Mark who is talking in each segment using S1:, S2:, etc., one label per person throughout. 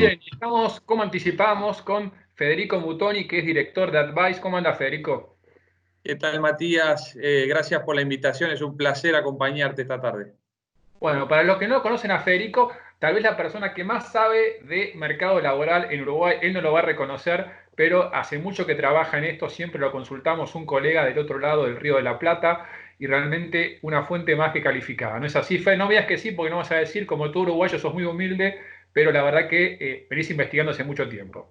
S1: Bien, estamos, como anticipamos, con Federico Mutoni, que es director de Advice. ¿Cómo anda, Federico?
S2: ¿Qué tal, Matías? Gracias por la invitación. Es un placer acompañarte esta tarde.
S1: Bueno, para los que no conocen a Federico, tal vez la persona que más sabe de mercado laboral en Uruguay, él no lo va a reconocer, pero hace mucho que trabaja en esto, siempre lo consultamos, un colega del otro lado del Río de la Plata, y realmente una fuente más que calificada. ¿No es así, Fe? No veas que sí, porque no vas a decir, como tú uruguayo sos muy humilde, pero la verdad que venís investigando hace mucho tiempo.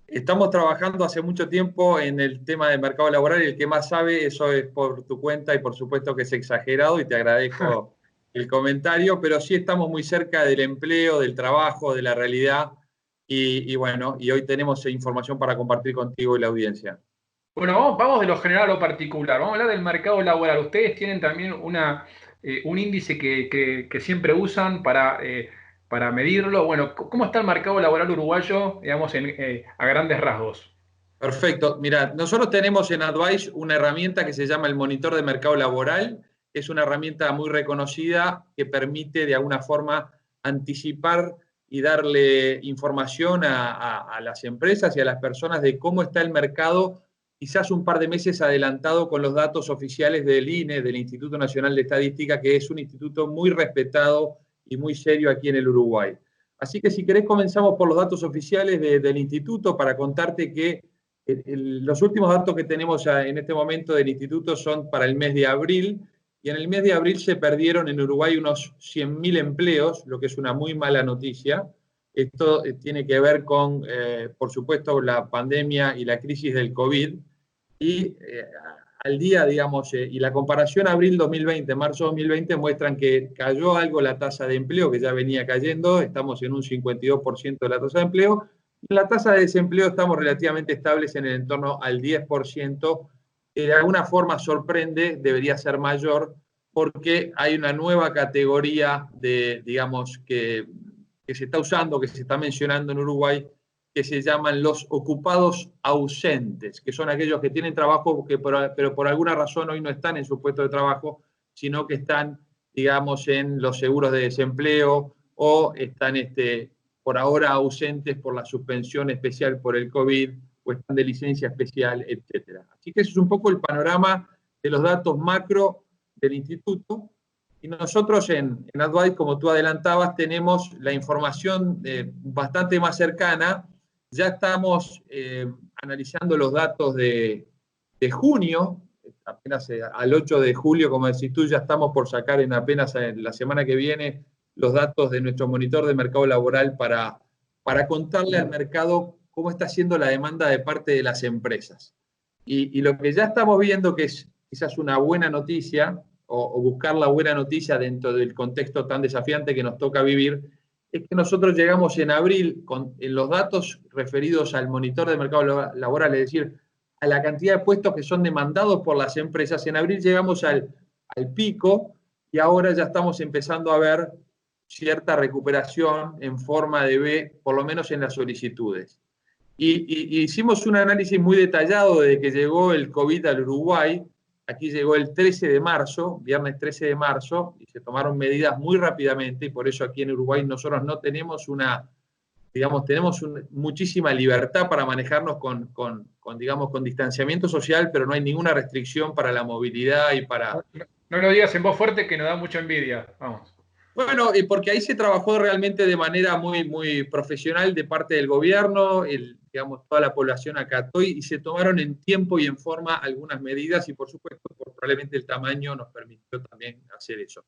S2: Estamos trabajando hace mucho tiempo en el tema del mercado laboral y el que más sabe, eso es por tu cuenta y por supuesto que es exagerado y te agradezco el comentario, pero sí estamos muy cerca del empleo, del trabajo, de la realidad y bueno, y hoy tenemos información para compartir contigo y la audiencia.
S1: Bueno, vamos de lo general a lo particular. Vamos a hablar del mercado laboral. Ustedes tienen también un índice que siempre usan para medirlo. Bueno, ¿cómo está el mercado laboral uruguayo, digamos, a grandes rasgos?
S2: Perfecto. Mira, nosotros tenemos en Advice una herramienta que se llama el monitor de mercado laboral. Es una herramienta muy reconocida que permite de alguna forma anticipar y darle información a las empresas y a las personas de cómo está el mercado, quizás un par de meses adelantado con los datos oficiales del INE, del Instituto Nacional de Estadística, que es un instituto muy respetado y muy serio aquí en el Uruguay. Así que si querés comenzamos por los datos oficiales del instituto para contarte que los últimos datos que tenemos en este momento del instituto son para el mes de abril, y en el mes de abril se perdieron en Uruguay unos 100.000 empleos, lo que es una muy mala noticia. Esto tiene que ver con, por supuesto, la pandemia y la crisis del COVID, y al día, digamos, y la comparación abril 2020, marzo 2020 muestran que cayó algo la tasa de empleo, que ya venía cayendo, estamos en un 52% de la tasa de empleo, en la tasa de desempleo estamos relativamente estables en el entorno al 10%, que de alguna forma sorprende, debería ser mayor, porque hay una nueva categoría de, digamos, que se está usando, que se está mencionando en Uruguay, que se llaman los ocupados ausentes, que son aquellos que tienen trabajo, pero por alguna razón hoy no están en su puesto de trabajo, sino que están, digamos, en los seguros de desempleo o están por ahora ausentes por la suspensión especial por el COVID o están de licencia especial, etcétera. Así que ese es un poco el panorama de los datos macro del instituto. Y nosotros en Advice, como tú adelantabas, tenemos la información bastante más cercana. Ya estamos analizando los datos de junio, apenas al 8 de julio, como decís tú, ya estamos por sacar apenas en la semana que viene los datos de nuestro monitor de mercado laboral para contarle al mercado cómo está siendo la demanda de parte de las empresas. Y lo que ya estamos viendo, que es quizás una buena noticia, o buscar la buena noticia dentro del contexto tan desafiante que nos toca vivir, es que nosotros llegamos en abril en los datos referidos al monitor de mercado laboral, es decir, a la cantidad de puestos que son demandados por las empresas. En abril llegamos al pico y ahora ya estamos empezando a ver cierta recuperación en forma de B, por lo menos en las solicitudes. Y hicimos un análisis muy detallado desde que llegó el COVID al Uruguay. Aquí llegó el 13 de marzo, viernes 13 de marzo, y se tomaron medidas muy rápidamente, y por eso aquí en Uruguay nosotros no tenemos digamos, tenemos muchísima libertad para manejarnos digamos, con distanciamiento social, pero no hay ninguna restricción para la movilidad y para.
S1: No lo digas en voz fuerte que nos da mucha envidia. Vamos.
S2: Bueno, y porque ahí se trabajó realmente de manera muy, muy profesional de parte del gobierno, digamos, toda la población acató y se tomaron en tiempo y en forma algunas medidas y por supuesto, probablemente el tamaño nos permitió también hacer eso.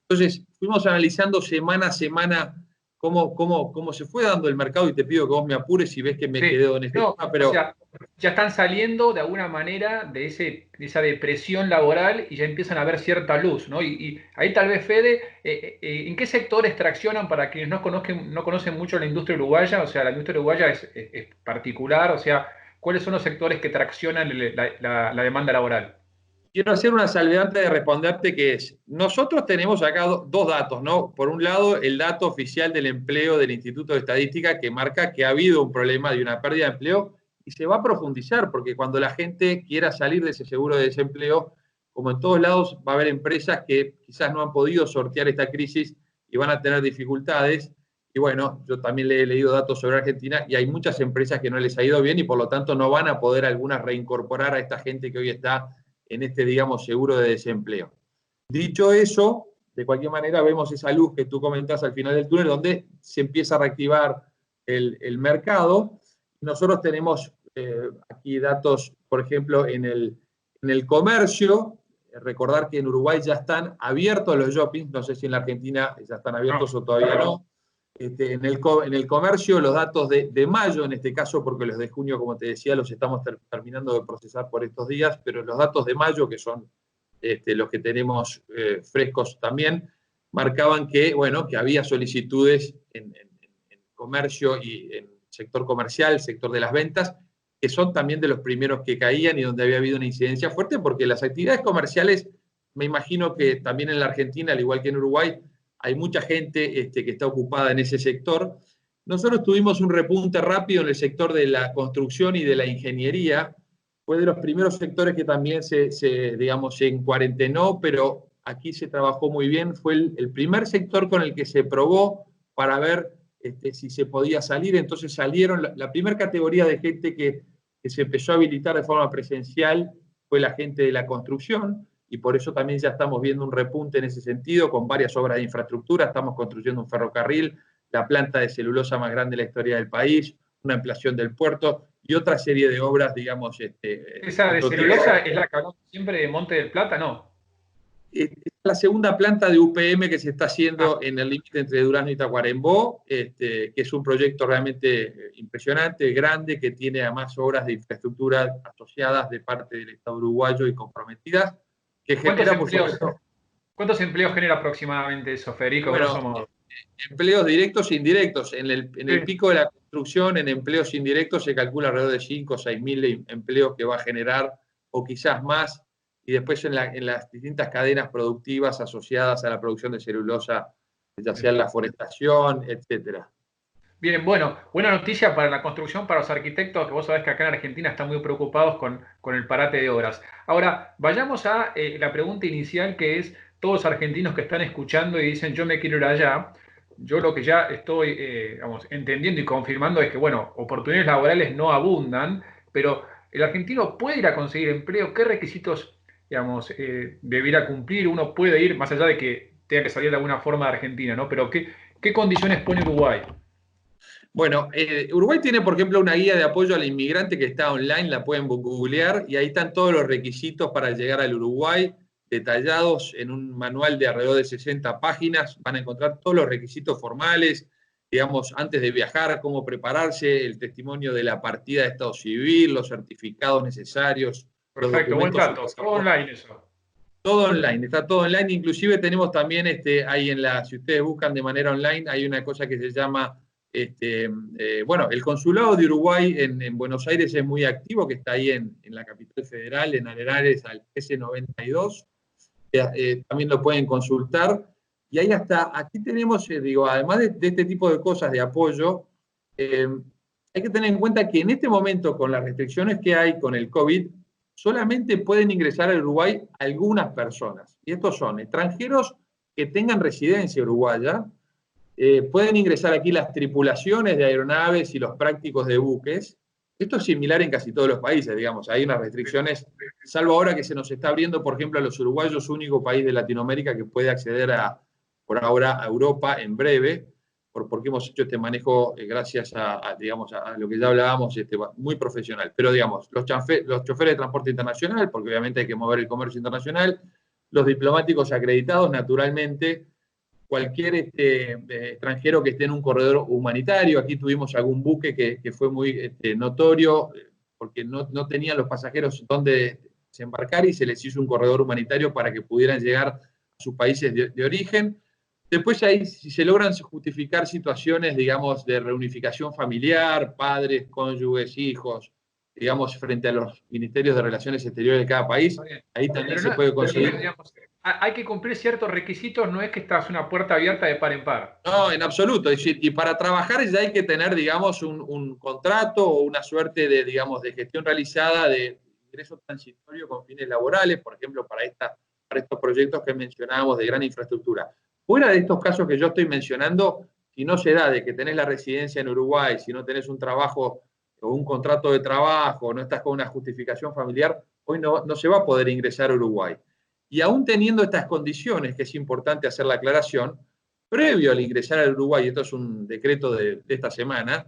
S2: Entonces, fuimos analizando semana a semana cómo se fue dando el mercado y te pido que vos me apures si ves que me
S1: Sí,
S2: quedo en este
S1: no,
S2: tema,
S1: o
S2: pero.
S1: sea, ya están saliendo de alguna manera de esa depresión laboral y ya empiezan a ver cierta luz, ¿no? Y ahí tal vez, Fede, ¿en qué sectores traccionan para quienes no conocen mucho la industria uruguaya? O sea, la industria uruguaya es particular, o sea, ¿cuáles son los sectores que traccionan la demanda laboral?
S2: Quiero hacer una salvedad antes de responderte, que es, nosotros tenemos acá dos datos, ¿no? Por un lado, el dato oficial del empleo del Instituto de Estadística que marca que ha habido un problema de una pérdida de empleo y se va a profundizar, porque cuando la gente quiera salir de ese seguro de desempleo, como en todos lados, va a haber empresas que quizás no han podido sortear esta crisis y van a tener dificultades. Y bueno, yo también le he leído datos sobre Argentina y hay muchas empresas que no les ha ido bien y por lo tanto no van a poder algunas reincorporar a esta gente que hoy está en este, digamos, seguro de desempleo. Dicho eso, de cualquier manera vemos esa luz que tú comentás al final del túnel donde se empieza a reactivar el mercado. Nosotros tenemos aquí datos, por ejemplo, en el comercio. Recordar que en Uruguay ya están abiertos los shoppings, no sé si en la Argentina ya están abiertos o todavía no. En el comercio, los datos de mayo, en este caso, porque los de junio, como te decía, los estamos terminando de procesar por estos días, pero los datos de mayo, que son los que tenemos frescos también, marcaban que, bueno, que había solicitudes en comercio y en sector comercial, sector de las ventas, que son también de los primeros que caían y donde había habido una incidencia fuerte, porque las actividades comerciales, me imagino que también en la Argentina, al igual que en Uruguay, hay mucha gente que está ocupada en ese sector. Nosotros tuvimos un repunte rápido en el sector de la construcción y de la ingeniería. Fue de los primeros sectores que también digamos, se encuarentenó, pero aquí se trabajó muy bien. Fue el primer sector con el que se probó para ver si se podía salir. Entonces salieron, la primera categoría de gente que se empezó a habilitar de forma presencial fue la gente de la construcción, y por eso también ya estamos viendo un repunte en ese sentido, con varias obras de infraestructura. Estamos construyendo un ferrocarril, la planta de celulosa más grande de la historia del país, una ampliación del puerto y otra serie de obras, digamos.
S1: ¿Esa de celulosa es la que hablamos siempre de Monte del Plata? No.
S2: Es la segunda planta de UPM que se está haciendo en el límite entre Durazno y Tacuarembó, que es un proyecto realmente impresionante, grande, que tiene además obras de infraestructura asociadas de parte del Estado uruguayo y comprometidas, que genera, por supuesto.
S1: ¿Cuántos empleos genera aproximadamente eso, Federico?
S2: Bueno, empleos directos e indirectos. En el pico de la construcción, en empleos indirectos, se calcula alrededor de 5 o 6 mil empleos que va a generar, o quizás más, y después en las distintas cadenas productivas asociadas a la producción de celulosa, ya sea la forestación, etcétera.
S1: Bien, bueno, buena noticia para la construcción, para los arquitectos, que vos sabés que acá en Argentina están muy preocupados con el parate de obras. Ahora, vayamos a la pregunta inicial, que es, todos los argentinos que están escuchando y dicen, yo me quiero ir allá. Yo lo que ya estoy entendiendo y confirmando es que, bueno, oportunidades laborales no abundan, pero el argentino puede ir a conseguir empleo. ¿Qué requisitos, digamos, debiera cumplir? Uno puede ir, más allá de que tenga que salir de alguna forma de Argentina, ¿no? Pero ¿qué condiciones pone Uruguay?
S2: Bueno, Uruguay tiene, por ejemplo, una guía de apoyo al inmigrante que está online, la pueden googlear, y ahí están todos los requisitos para llegar al Uruguay, detallados en un manual de alrededor de 60 páginas. Van a encontrar todos los requisitos formales, digamos, antes de viajar, cómo prepararse, el testimonio de la partida de estado civil, los certificados necesarios.
S1: Perfecto, buen dato. Todo online eso.
S2: Todo online, está todo online. Inclusive tenemos también, ahí si ustedes buscan de manera online, hay una cosa que se llama, bueno, el Consulado de Uruguay en Buenos Aires es muy activo, que está ahí en la capital federal, en Arenales, al S92. También lo pueden consultar. Y ahí aquí tenemos, digo, además de este tipo de cosas de apoyo, hay que tener en cuenta que en este momento, con las restricciones que hay con el COVID, solamente pueden ingresar al Uruguay algunas personas. Y estos son extranjeros que tengan residencia uruguaya. Pueden ingresar aquí las tripulaciones de aeronaves y los prácticos de buques. Esto es similar en casi todos los países, digamos. Hay unas restricciones, salvo ahora que se nos está abriendo, por ejemplo, a los uruguayos, único país de Latinoamérica que puede acceder por ahora a Europa en breve, porque hemos hecho este manejo gracias digamos, a lo que ya hablábamos, muy profesional. Pero, digamos, los choferes de transporte internacional, porque obviamente hay que mover el comercio internacional, los diplomáticos acreditados, naturalmente, cualquier extranjero que esté en un corredor humanitario. Aquí tuvimos algún buque que fue muy notorio, porque no tenían los pasajeros dónde desembarcar y se les hizo un corredor humanitario para que pudieran llegar a sus países de origen. Después ahí, si se logran justificar situaciones, digamos, de reunificación familiar, padres, cónyuges, hijos, digamos, frente a los ministerios de Relaciones Exteriores de cada país, ahí también se puede conseguir.
S1: Digamos, hay que cumplir ciertos requisitos, no es que estás una puerta abierta de par en par.
S2: No, en absoluto. Y para trabajar ya hay que tener, digamos, un contrato o una suerte de, digamos, de gestión realizada de ingreso transitorio con fines laborales, por ejemplo, para estos proyectos que mencionábamos de gran infraestructura. Fuera de estos casos que yo estoy mencionando, si no se da de que tenés la residencia en Uruguay, si no tenés un trabajo o un contrato de trabajo, no estás con una justificación familiar, hoy no se va a poder ingresar a Uruguay. Y aún teniendo estas condiciones, que es importante hacer la aclaración, previo al ingresar al Uruguay, esto es un decreto de esta semana,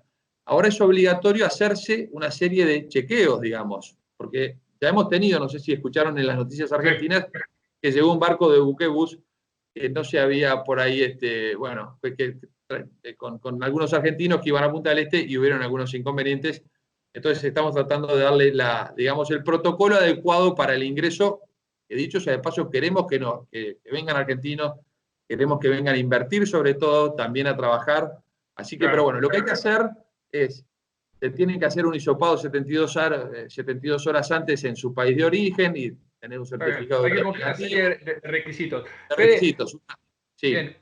S2: ahora es obligatorio hacerse una serie de chequeos, digamos, porque ya hemos tenido, no sé si escucharon en las noticias argentinas, que llegó un barco de buquebús que no se había por ahí, bueno, con algunos argentinos que iban a Punta del Este y hubieron algunos inconvenientes. Entonces estamos tratando de darle digamos, el protocolo adecuado para el ingreso. He dicho, o sea, de paso queremos que vengan argentinos, queremos que vengan a invertir sobre todo, también a trabajar. Así que, pero bueno, lo que hay que hacer es, se tienen que hacer un hisopado 72 horas antes en su país de origen y tener un certificado
S1: hay una serie de requisitos.
S2: de
S1: Fede,
S2: requisitos. Sí.
S1: bien,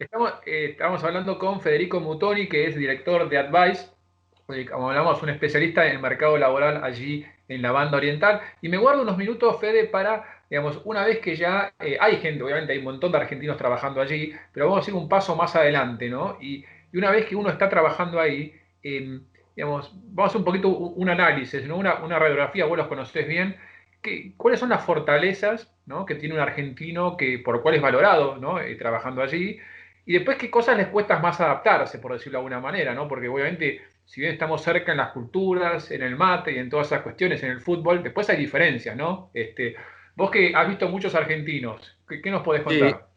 S1: estamos hablando con Federico Mutoni, que es director de Advice, como hablamos, un especialista en el mercado laboral allí en la banda oriental. Y me guardo unos minutos, Fede, para, digamos, una vez que ya hay gente, obviamente hay un montón de argentinos trabajando allí, pero vamos a ir un paso más adelante, ¿no? Y una vez que uno está trabajando ahí, digamos, vamos a hacer un poquito un análisis, ¿no? Una radiografía, vos los conocés bien. ¿Cuáles son las fortalezas, ¿no?, que tiene un argentino por lo cual es valorado, ¿no?, trabajando allí? Y después, ¿qué cosas les cuesta más adaptarse, por decirlo de alguna manera, ¿no? Porque obviamente, si bien estamos cerca en las culturas, en el mate y en todas esas cuestiones, en el fútbol, después hay diferencias, ¿no? Vos que has visto muchos argentinos, ¿qué nos podés
S2: Sí.
S1: contar?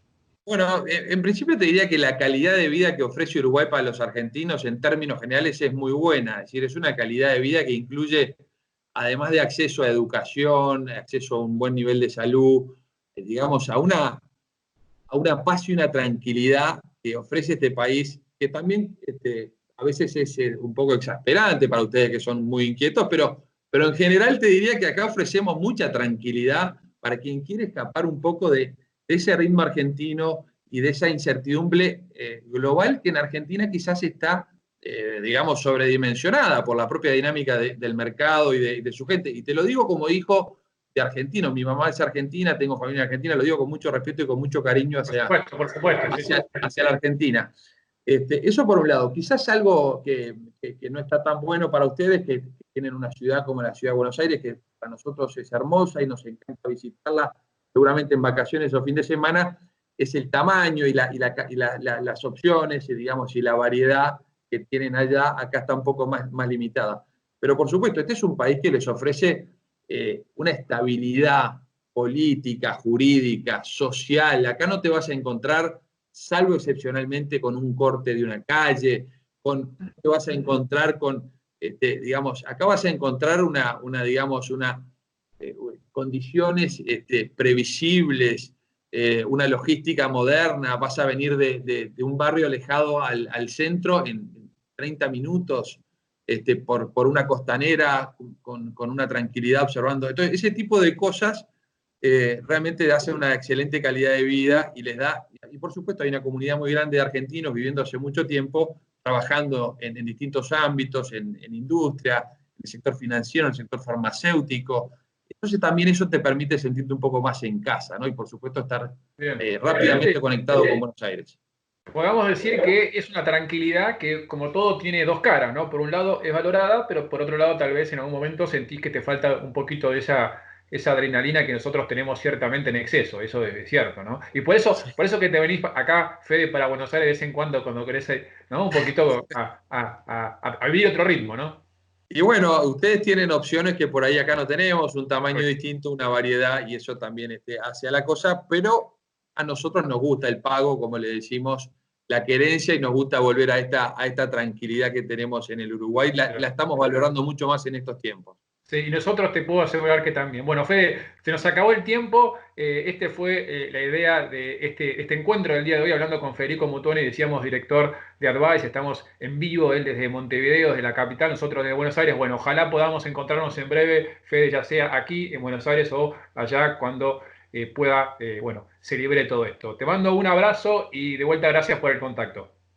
S2: Bueno, en principio te diría que la calidad de vida que ofrece Uruguay para los argentinos en términos generales es muy buena. Es decir, es una calidad de vida que incluye, además de acceso a educación, acceso a un buen nivel de salud, digamos, a una paz y una tranquilidad que ofrece este país, que también a veces es un poco exasperante para ustedes que son muy inquietos, pero en general te diría que acá ofrecemos mucha tranquilidad para quien quiere escapar un poco de ese ritmo argentino y de esa incertidumbre global que en Argentina quizás está, digamos, sobredimensionada por la propia dinámica del mercado y de su gente. Y te lo digo como hijo de argentinos. Mi mamá es argentina, tengo familia argentina, lo digo con mucho respeto y con mucho cariño
S1: Por supuesto, sí, sí.
S2: hacia la Argentina. Eso por un lado. Quizás algo que no está tan bueno para ustedes, que tienen una ciudad como la ciudad de Buenos Aires, que para nosotros es hermosa y nos encanta visitarla, seguramente en vacaciones o fin de semana, es el tamaño y las opciones y, digamos, y la variedad que tienen allá. Acá está un poco más limitada. Pero por supuesto, este es un país que les ofrece una estabilidad política, jurídica, social. Acá no te vas a encontrar, salvo excepcionalmente, con un corte de una calle, te vas a encontrar con, digamos, acá vas a encontrar digamos, condiciones previsibles, una logística moderna. Vas a venir de un barrio alejado al centro en 30 minutos. Por una costanera con una tranquilidad observando. Entonces, ese tipo de cosas realmente hacen una excelente calidad de vida y les da, y por supuesto hay una comunidad muy grande de argentinos viviendo hace mucho tiempo, trabajando en distintos ámbitos, en industria, en el sector financiero, en el sector farmacéutico. Entonces también eso te permite sentirte un poco más en casa, ¿no? Y por supuesto estar rápidamente conectado con Buenos Aires.
S1: Podemos decir que es una tranquilidad que, como todo, tiene dos caras, ¿no? Por un lado es valorada, pero por otro lado tal vez en algún momento sentís que te falta un poquito de esa adrenalina que nosotros tenemos ciertamente en exceso, eso es cierto, ¿no? Y por eso que te venís acá, Fede, para Buenos Aires de vez en cuando crece, ¿no? Un poquito a vivir otro ritmo, ¿no?
S2: Y bueno, ustedes tienen opciones que por ahí acá no tenemos, un tamaño distinto, una variedad, y eso también hace a la cosa, pero a nosotros nos gusta el pago, como le decimos, la querencia, y nos gusta volver a esta tranquilidad que tenemos en el Uruguay. La estamos valorando mucho más en estos tiempos.
S1: Sí, y nosotros te puedo asegurar que también. Bueno, Fede, se nos acabó el tiempo. Fue la idea de este encuentro del día de hoy, hablando con Federico Mutoni, decíamos director de Advice. Estamos en vivo, él desde Montevideo, desde la capital, nosotros desde Buenos Aires. Bueno, ojalá podamos encontrarnos en breve, Fede, ya sea aquí en Buenos Aires o allá cuando pueda, bueno, se libre todo esto. Te mando un abrazo y de vuelta gracias por el contacto.